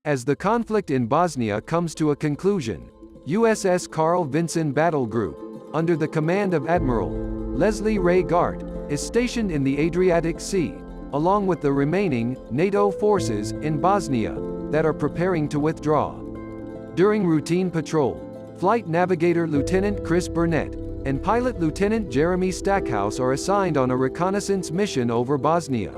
As the conflict in Bosnia comes to a conclusion, USS Carl Vinson Battle Group, under the command of Admiral Leslie Ray Gart, is stationed in the Adriatic Sea, along with the remaining NATO forces in Bosnia that are preparing to withdraw. During routine patrol, Flight Navigator Lieutenant Chris Burnett and Pilot Lieutenant Jeremy Stackhouse are assigned on a reconnaissance mission over Bosnia.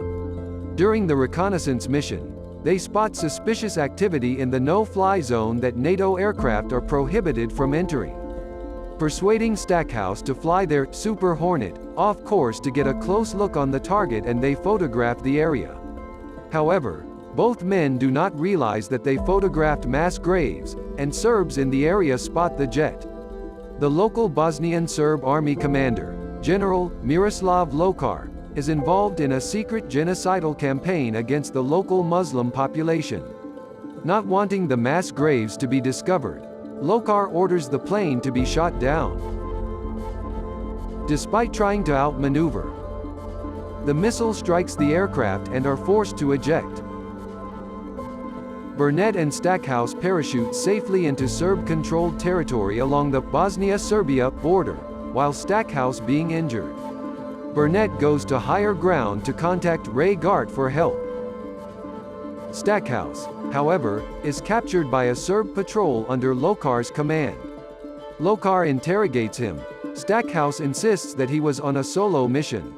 During the reconnaissance mission, they spot suspicious activity in the no-fly zone that NATO aircraft are prohibited from entering. Persuading Stackhouse to fly their Super Hornet off course to get a close look on the target, and they photograph the area. However, both men do not realize that they photographed mass graves, and Serbs in the area spot the jet. The local Bosnian Serb army commander, General Miroslav Lokar, is involved in a secret genocidal campaign against the local Muslim population. Not wanting the mass graves to be discovered, Lokar orders the plane to be shot down. Despite trying to outmaneuver, the missile strikes the aircraft and are forced to eject. Burnett and Stackhouse parachute safely into Serb-controlled territory along the Bosnia-Serbia border, while Stackhouse being injured. Burnett goes to higher ground to contact Ray Gart for help. Stackhouse, however, is captured by a Serb patrol under Lokar's command. Lokar interrogates him. Stackhouse insists that he was on a solo mission.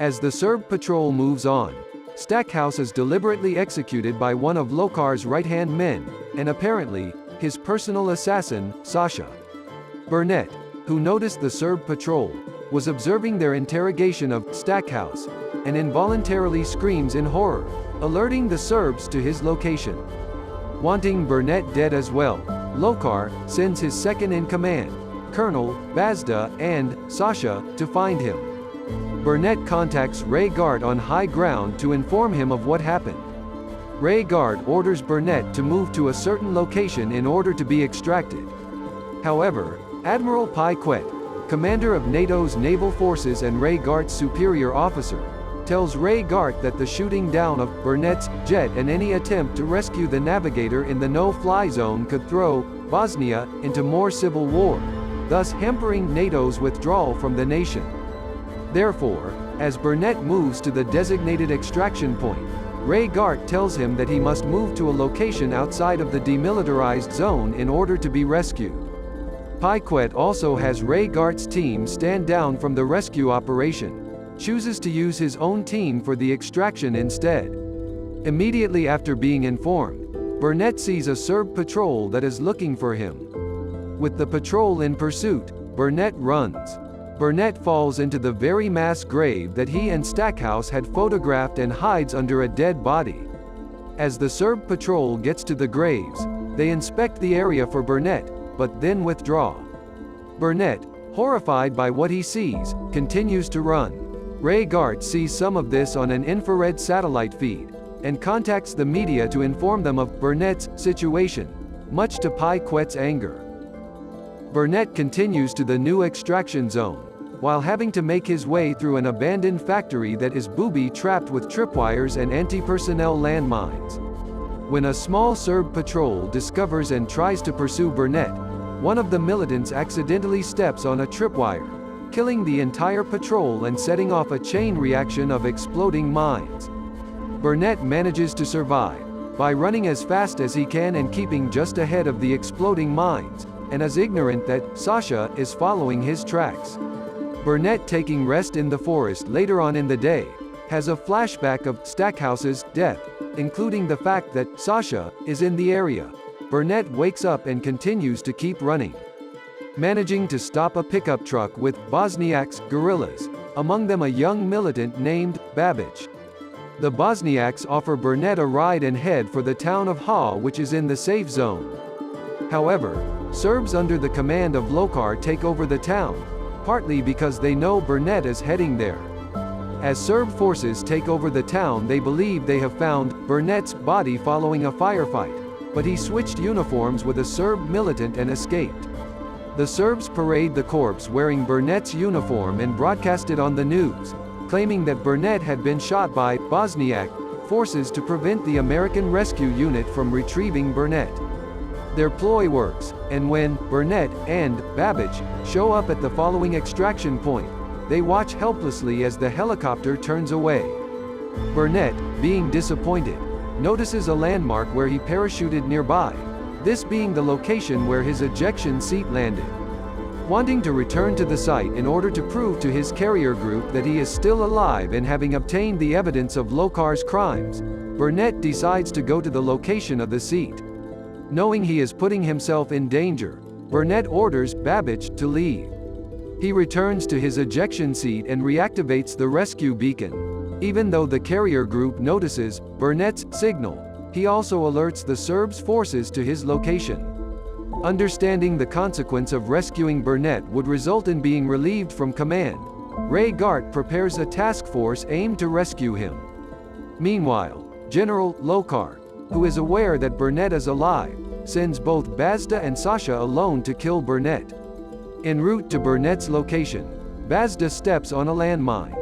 As the Serb patrol moves on, Stackhouse is deliberately executed by one of Lokar's right-hand men, and apparently, his personal assassin, Sasha. Burnett, who noticed the Serb patrol, was observing their interrogation of Stackhouse, and involuntarily screams in horror, alerting the Serbs to his location. Wanting Burnett dead as well, Lokar sends his second-in-command, Colonel Bazda, and Sasha to find him. Burnett contacts Ray Gart on high ground to inform him of what happened. Ray Gart orders Burnett to move to a certain location in order to be extracted. However, Admiral Piquet, commander of NATO's naval forces and Ray Gart's superior officer, tells Ray Gart that the shooting down of Burnett's jet and any attempt to rescue the navigator in the no-fly zone could throw Bosnia into more civil war, thus hampering NATO's withdrawal from the nation. Therefore, as Burnett moves to the designated extraction point, Ray Gart tells him that he must move to a location outside of the demilitarized zone in order to be rescued. Piquet also has Ray Gart's team stand down from the rescue operation, chooses to use his own team for the extraction instead. Immediately after being informed, Burnett sees a Serb patrol that is looking for him. With the patrol in pursuit, Burnett runs. Burnett falls into the very mass grave that he and Stackhouse had photographed and hides under a dead body. As the Serb patrol gets to the graves, they inspect the area for Burnett, but then withdraw. Burnett, horrified by what he sees, continues to run. Ray Gart sees some of this on an infrared satellite feed, and contacts the media to inform them of Burnett's situation, much to Piquet's anger. Burnett continues to the new extraction zone, while having to make his way through an abandoned factory that is booby-trapped with tripwires and anti-personnel landmines. When a small Serb patrol discovers and tries to pursue Burnett, one of the militants accidentally steps on a tripwire, killing the entire patrol and setting off a chain reaction of exploding mines. Burnett manages to survive by running as fast as he can and keeping just ahead of the exploding mines, and is ignorant that Sasha is following his tracks. Burnett, taking rest in the forest later on in the day, has a flashback of Stackhouse's death, including the fact that Sasha is in the area. Burnett wakes up and continues to keep running, managing to stop a pickup truck with Bosniaks guerrillas, among them a young militant named Babic. The Bosniaks offer Burnett a ride and head for the town of Ha, which is in the safe zone. However, Serbs under the command of Lokar take over the town, partly because they know Burnett is heading there. As Serb forces take over the town, they believe they have found Burnett's body following a firefight, but he switched uniforms with a Serb militant and escaped. The Serbs parade the corpse wearing Burnett's uniform and broadcast it on the news, claiming that Burnett had been shot by Bosniak forces to prevent the American rescue unit from retrieving Burnett. Their ploy works, and when Burnett and Babbage show up at the following extraction point, they watch helplessly as the helicopter turns away. Burnett, being disappointed, notices a landmark where he parachuted nearby, this being the location where his ejection seat landed. Wanting to return to the site in order to prove to his carrier group that he is still alive and having obtained the evidence of Lokar's crimes, Burnett decides to go to the location of the seat. Knowing he is putting himself in danger, Burnett orders Babbage to leave. He returns to his ejection seat and reactivates the rescue beacon. Even though the carrier group notices Burnett's signal, he also alerts the Serbs' forces to his location. Understanding the consequence of rescuing Burnett would result in being relieved from command, Ray Gart prepares a task force aimed to rescue him. Meanwhile, General Lokar, who is aware that Burnett is alive, sends both Bazda and Sasha alone to kill Burnett. En route to Burnett's location, Bazda steps on a landmine.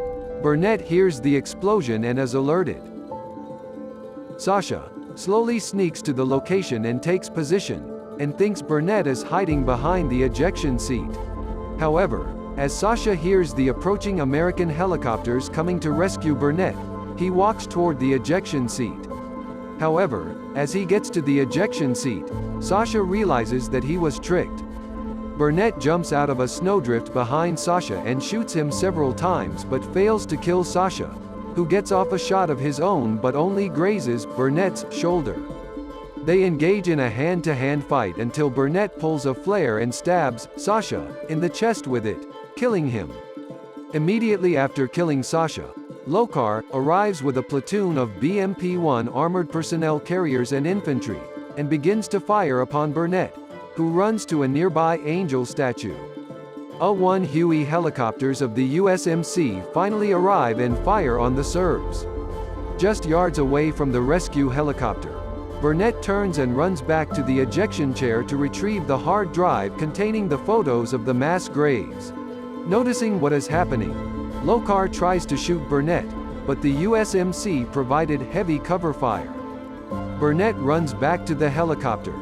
Burnett hears the explosion and is alerted. Sasha slowly sneaks to the location and takes position, and thinks Burnett is hiding behind the ejection seat. However, as Sasha hears the approaching American helicopters coming to rescue Burnett, he walks toward the ejection seat. However, as he gets to the ejection seat, Sasha realizes that he was tricked. Burnett jumps out of a snowdrift behind Sasha and shoots him several times but fails to kill Sasha, who gets off a shot of his own but only grazes Burnett's shoulder. They engage in a hand-to-hand fight until Burnett pulls a flare and stabs Sasha in the chest with it, killing him. Immediately after killing Sasha, Lokar arrives with a platoon of BMP-1 armored personnel carriers and infantry, and begins to fire upon Burnett, who runs to a nearby angel statue. A-1 Huey helicopters of the USMC finally arrive and fire on the Serbs. Just yards away from the rescue helicopter, Burnett turns and runs back to the ejection chair to retrieve the hard drive containing the photos of the mass graves. Noticing what is happening, Lokar tries to shoot Burnett, but the USMC provided heavy cover fire. Burnett runs back to the helicopter,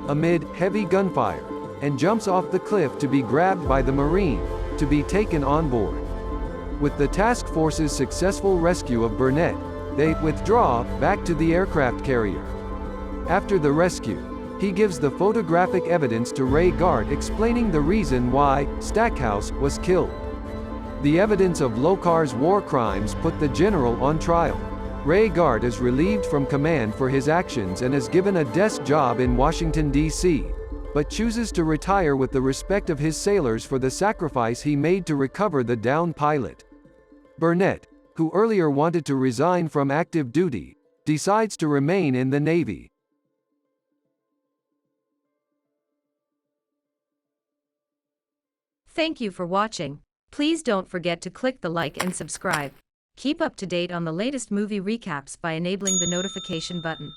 amid heavy gunfire, and jumps off the cliff to be grabbed by the Marine, to be taken on board. With the task force's successful rescue of Burnett, they withdraw back to the aircraft carrier. After the rescue, he gives the photographic evidence to Ray Gart explaining the reason why Stackhouse was killed. The evidence of Lokar's war crimes put the general on trial. Ray Gart is relieved from command for his actions and is given a desk job in Washington, D.C., but chooses to retire with the respect of his sailors for the sacrifice he made to recover the downed pilot. Burnett, who earlier wanted to resign from active duty, decides to remain in the Navy. Thank you for watching. Please don't forget to click the like and subscribe. Keep up to date on the latest movie recaps by enabling the notification button.